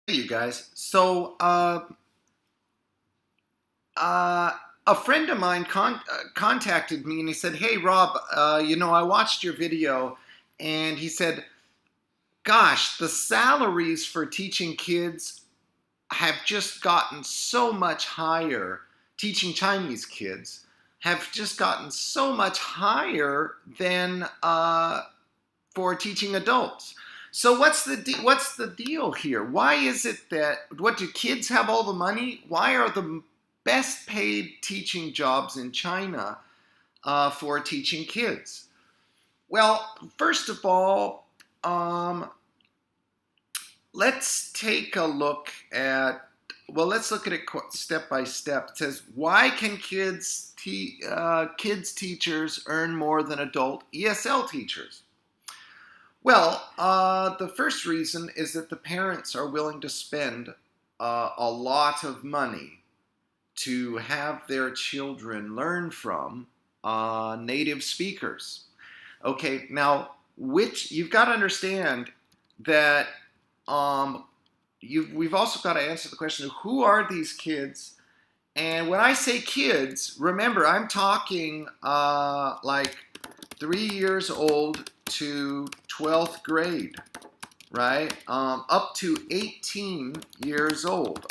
You guys. A friend of mine contacted me and he said, "Hey, Rob, I watched your video," and he said, "Gosh, the salaries for teaching kids have just gotten so much higher. Teaching Chinese kids have just gotten so much higher than for teaching adults." So what's the deal here? Why is it that what do kids have all the money? Why are the best paid teaching jobs in China for teaching kids? Well, first of all, let's take a look at let's look at it step by step. It says, why can kids teachers earn more than adult ESL teachers? Well, the first reason is that the parents are willing to spend a lot of money to have their children learn from native speakers. Okay, now you've got to understand that we've also got to answer the question of who are these kids. And when I say kids, remember I'm talking like 3 years old to 12th grade, right? Up to 18 years old,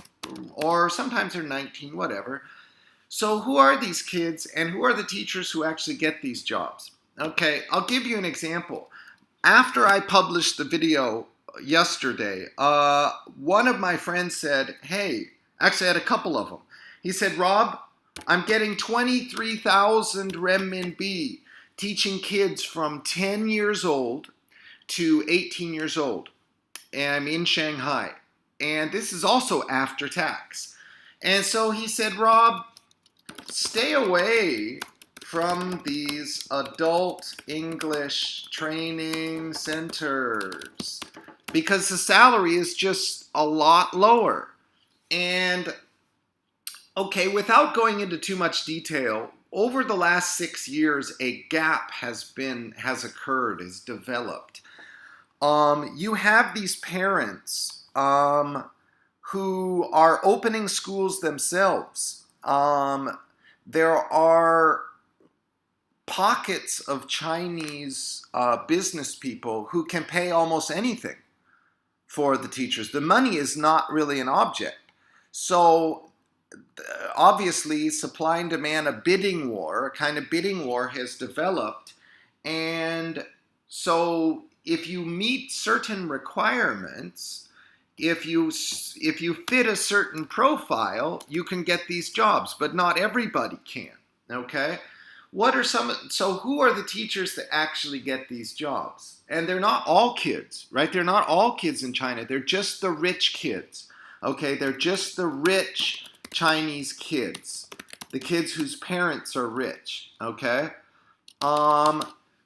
or sometimes they're 19, whatever. So who are these kids and who are the teachers who actually get these jobs? Okay, I'll give you an example. After I published the video yesterday, one of my friends said, hey, actually I had a couple of them. He said, Rob, I'm getting 23,000 renminbi teaching kids from 10 years old to 18 years old. And I'm in Shanghai. And this is also after tax. And so he said, Rob, stay away from these adult English training centers because the salary is just a lot lower. And okay, without going into too much detail, over the last 6 years, a gap has developed. You have these parents who are opening schools themselves. There are pockets of Chinese business people who can pay almost anything for the teachers. The money is not really an object. So obviously, supply and demand, a kind of bidding war has developed. And so if you meet certain requirements, if you fit a certain profile, you can get these jobs, but not everybody can. Okay? So who are the teachers that actually get these jobs? And they're not all kids, right? They're not all kids in China. They're just the rich kids. Okay? They're just the rich Chinese kids, the kids whose parents are rich, okay?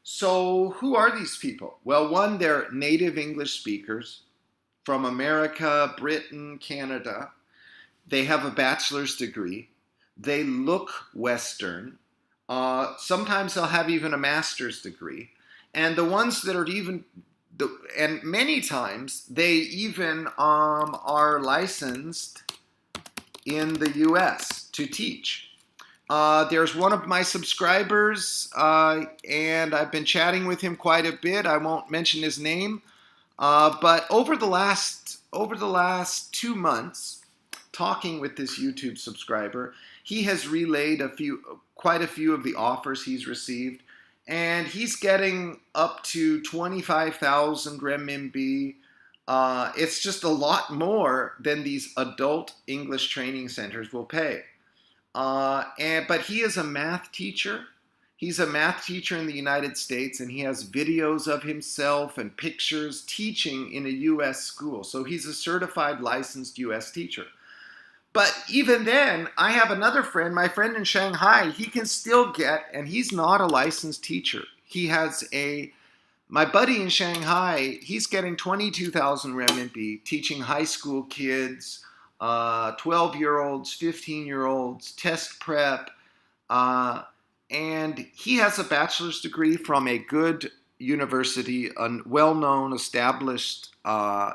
So who are these people? Well, one, they're native English speakers from America, Britain, Canada. They have a bachelor's degree. They look Western. Sometimes they'll have even a master's degree. And the ones that are and many times they even are licensed in the US to teach. There's one of my subscribers, and I've been chatting with him quite a bit. I won't mention his name, but over the last 2 months, talking with this YouTube subscriber, he has relayed quite a few of the offers he's received, and he's getting up to 25,000 renminbi. It's just a lot more than these adult English training centers will pay. But he is a math teacher. He's a math teacher in the United States, and he has videos of himself and pictures teaching in a U.S. school. So he's a certified licensed U.S. teacher. But even then, I have another friend, my friend in Shanghai, he can still get, and he's not a licensed teacher. My buddy in Shanghai, he's getting 22,000 renminbi teaching high school kids, 12-year-olds, 15-year-olds, test prep, and he has a bachelor's degree from a good university, a well-known, established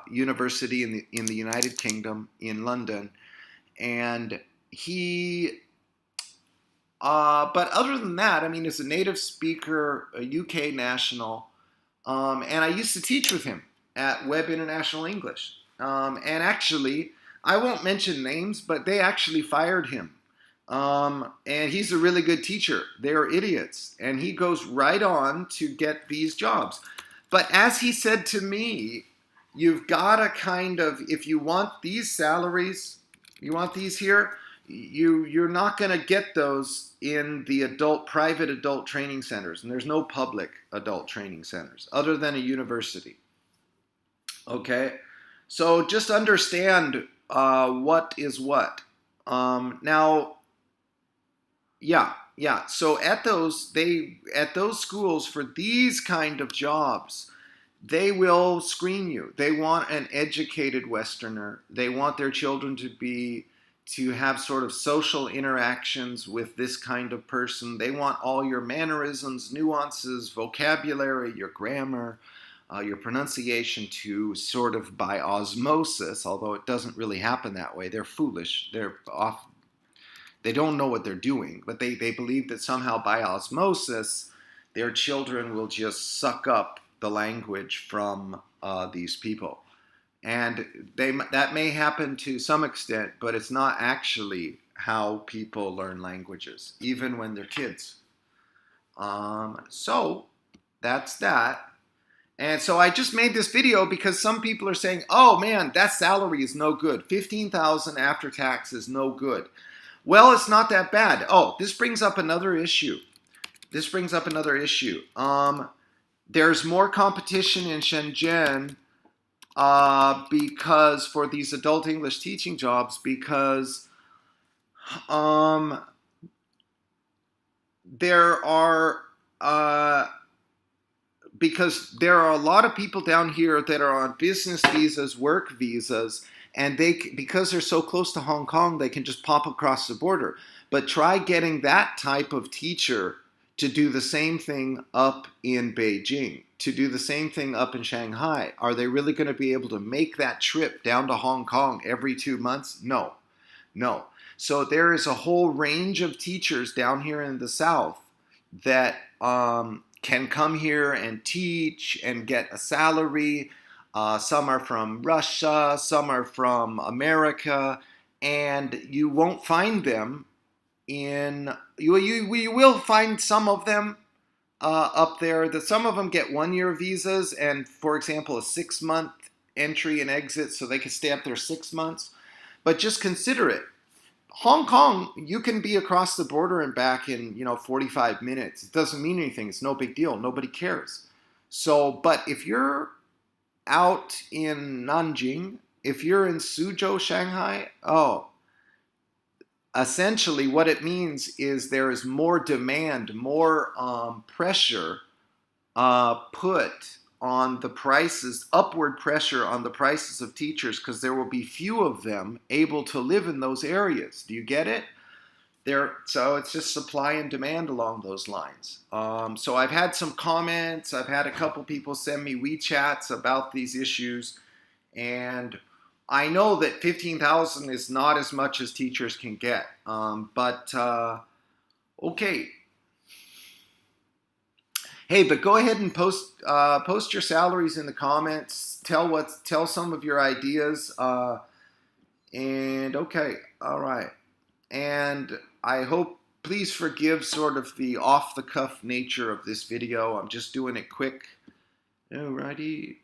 university in the United Kingdom, in London, and he. But other than that, I mean, he's a native speaker, a UK national, and I used to teach with him at Webb International English. And actually, I won't mention names, but they actually fired him. And he's a really good teacher. They're idiots. And he goes right on to get these jobs. But as he said to me, you've got to kind of, if you want these salaries, you want these here, you're not going to get those in the private adult training centers. And there's no public adult training centers other than a university. Okay? So just understand what is what. Now, yeah. So at those schools for these kind of jobs, they will screen you. They want an educated Westerner. They want their children to have sort of social interactions with this kind of person. They want all your mannerisms, nuances, vocabulary, your grammar, your pronunciation to sort of by osmosis, although it doesn't really happen that way. They're foolish. They don't know what they're doing, but they believe that somehow by osmosis, their children will just suck up the language from these people. And that may happen to some extent, but it's not actually how people learn languages, even when they're kids. So that's that. And so I just made this video because some people are saying, oh man, that salary is no good. $15,000 after tax is no good. Well, it's not that bad. Oh, this brings up another issue. There's more competition in Shenzhen because for these adult English teaching jobs, because there are a lot of people down here that are on business visas, work visas, and because they're so close to Hong Kong, they can just pop across the border. But try getting that type of teacher to do the same thing up in Beijing, to do the same thing up in Shanghai. Are they really going to be able to make that trip down to Hong Kong every 2 months? No. So there is a whole range of teachers down here in the South that can come here and teach and get a salary. Some are from Russia, some are from America, and you won't find them you will find some of them up there. That some of them get 1-year visas and, for example, a 6-month entry and exit, so they can stay up there 6 months. But just consider it. Hong Kong, you can be across the border and back in 45 minutes. It doesn't mean anything. It's no big deal. Nobody cares. So, but if you're out in Nanjing, if you're in Suzhou, Shanghai, essentially what it means is there is more demand, more pressure put on the prices, upward pressure on the prices of teachers, because there will be few of them able to live in those areas. Do you get it? So it's just supply and demand along those lines. So I've had some comments. I've had a couple people send me WeChats about these issues, and I know that 15,000 is not as much as teachers can get, but okay. Hey, but go ahead and post your salaries in the comments. Tell some of your ideas, and okay, all right. And I hope, please forgive sort of the off-the-cuff nature of this video. I'm just doing it quick. Alrighty.